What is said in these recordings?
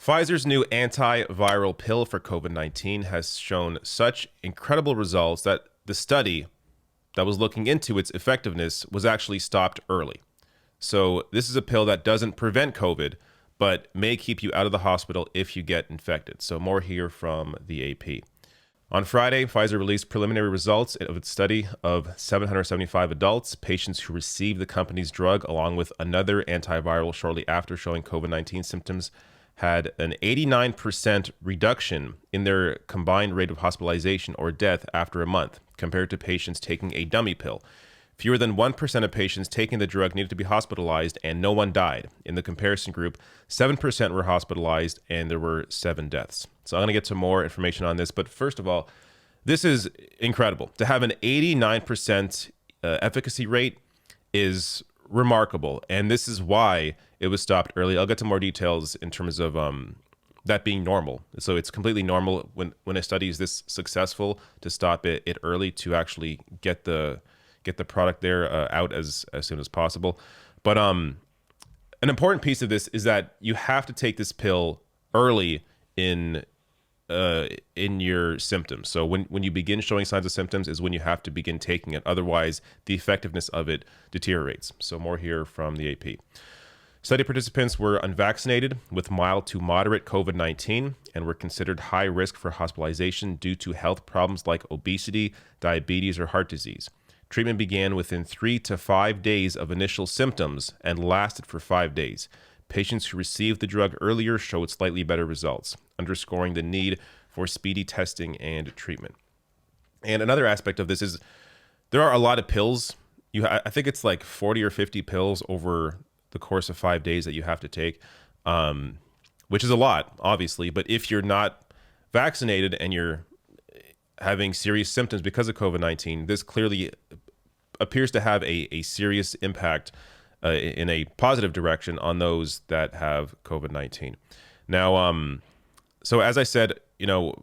Pfizer's new antiviral pill for COVID-19 has shown such incredible results that the study that was looking into its effectiveness was actually stopped early. So this is a pill that doesn't prevent COVID, but may keep you out of the hospital if you get infected. So more here from the AP. On Friday, Pfizer released preliminary results of its study of 775 adults, patients who received the company's drug along with another antiviral shortly after showing COVID-19 symptoms had an 89% reduction in their combined rate of hospitalization or death after a month compared to patients taking a dummy pill. Fewer than 1% of patients taking the drug needed to be hospitalized, and no one died. In the comparison group, 7% were hospitalized, and there were 7 deaths. So I'm going to get some more information on this. But first of all, this is incredible. To have an 89% efficacy rate is remarkable, and this is why it was stopped early. I'll get to more details in terms of that being normal. So it's completely normal when a study is this successful to stop it early, to actually get the product there out as soon as possible. But an important piece of this is that you have to take this pill early in your symptoms. So when you begin showing signs of symptoms is when you have to begin taking it. Otherwise, the effectiveness of it deteriorates. So more here from the AP. Study participants were unvaccinated with mild to moderate COVID-19 and were considered high risk for hospitalization due to health problems like obesity, diabetes, or heart disease. Treatment began within 3 to 5 days of initial symptoms and lasted for 5 days. Patients who received the drug earlier showed slightly better results, underscoring the need for speedy testing and treatment. And another aspect of this is there are a lot of pills. I think it's like 40 or 50 pills over the course of 5 days that you have to take, which is a lot, obviously. But if you're not vaccinated and you're having serious symptoms because of COVID-19, this clearly appears to have a serious impact in a positive direction on those that have COVID-19. Now, so as I said, you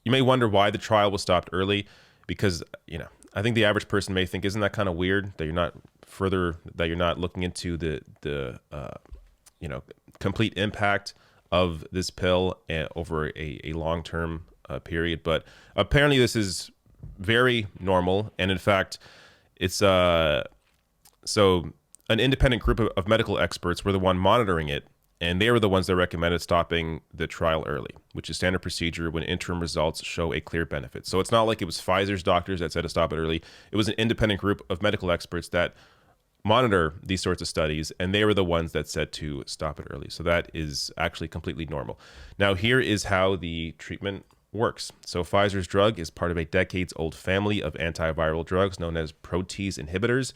may wonder why the trial was stopped early, because, I think the average person may think, isn't that kind of weird that you're not looking into the complete impact of this pill over a long-term period. But apparently this is very normal. And in fact, it's so an independent group of medical experts were the one monitoring it, and they were the ones that recommended stopping the trial early, which is standard procedure when interim results show a clear benefit. So it's not like it was Pfizer's doctors that said to stop it early. It was an independent group of medical experts that monitor these sorts of studies, and they were the ones that said to stop it early. So that is actually completely normal. Now, here is how the treatment works. So Pfizer's drug is part of a decades-old family of antiviral drugs known as protease inhibitors,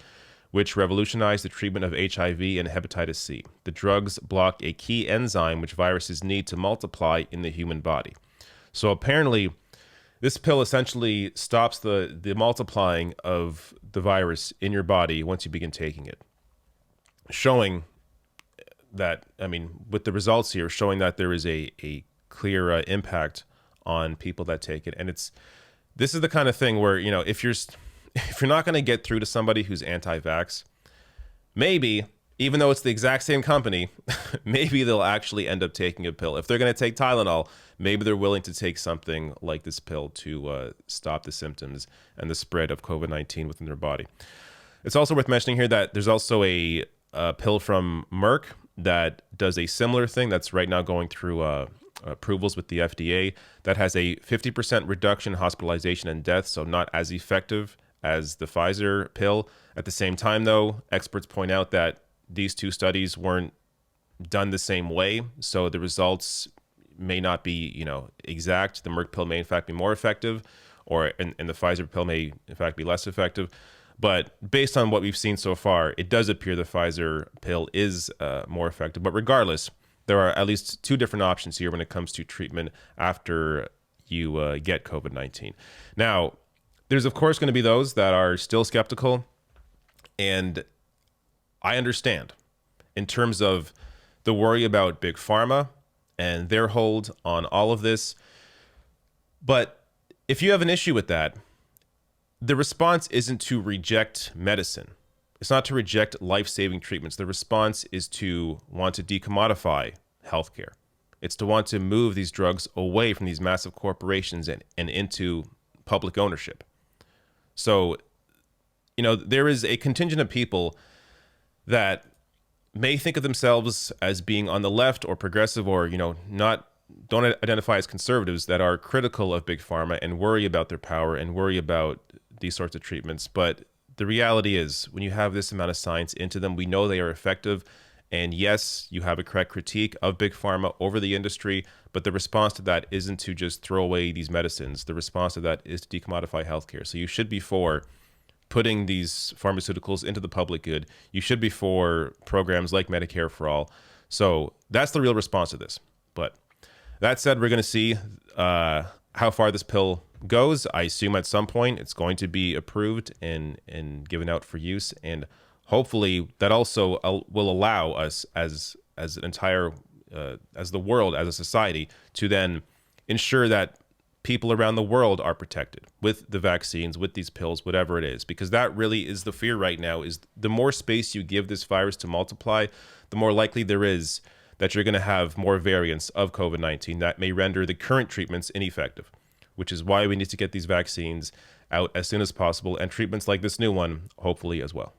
which revolutionized the treatment of HIV and hepatitis C. The drugs block a key enzyme which viruses need to multiply in the human body. So apparently, this pill essentially stops the multiplying of the virus in your body once you begin taking it. Showing that, with the results here, showing that there is a clear impact on people that take it. And this is the kind of thing where, if you're not going to get through to somebody who's anti-vax, maybe, even though it's the exact same company, maybe they'll actually end up taking a pill. If they're going to take Tylenol, maybe they're willing to take something like this pill to stop the symptoms and the spread of COVID-19 within their body. It's also worth mentioning here that there's also a pill from Merck that does a similar thing that's right now going through approvals with the FDA that has a 50% reduction in hospitalization and death, so not as effective as the Pfizer pill. At the same time, though, experts point out that these two studies weren't done the same way, so the results may not be, exact. The Merck pill may in fact be more effective, and the Pfizer pill may in fact be less effective. But based on what we've seen so far, it does appear the Pfizer pill is more effective. But regardless, there are at least 2 different options here when it comes to treatment after you get COVID-19. Now, there's of course going to be those that are still skeptical, and I understand in terms of the worry about Big Pharma and their hold on all of this. But if you have an issue with that, the response isn't to reject medicine. It's not to reject life-saving treatments. The response is to want to decommodify healthcare. It's to want to move these drugs away from these massive corporations and into public ownership. So, there is a contingent of people that may think of themselves as being on the left or progressive or, not don't identify as conservatives, that are critical of big pharma and worry about their power and worry about these sorts of treatments. But the reality is, when you have this amount of science into them, we know they are effective. And yes, you have a correct critique of big pharma over the industry, but the response to that isn't to just throw away these medicines. The response to that is to decommodify healthcare. So you should be for putting these pharmaceuticals into the public good. You should be for programs like Medicare for All. So that's the real response to this. But that said, we're going to see how far this pill goes. I assume at some point it's going to be approved and given out for use. And hopefully that also will allow us as an entire, as the world, as a society, to then ensure that people around the world are protected with the vaccines, with these pills, whatever it is, because that really is the fear right now. Is the more space you give this virus to multiply, the more likely there is that you're going to have more variants of COVID-19 that may render the current treatments ineffective, which is why we need to get these vaccines out as soon as possible, and treatments like this new one, hopefully, as well.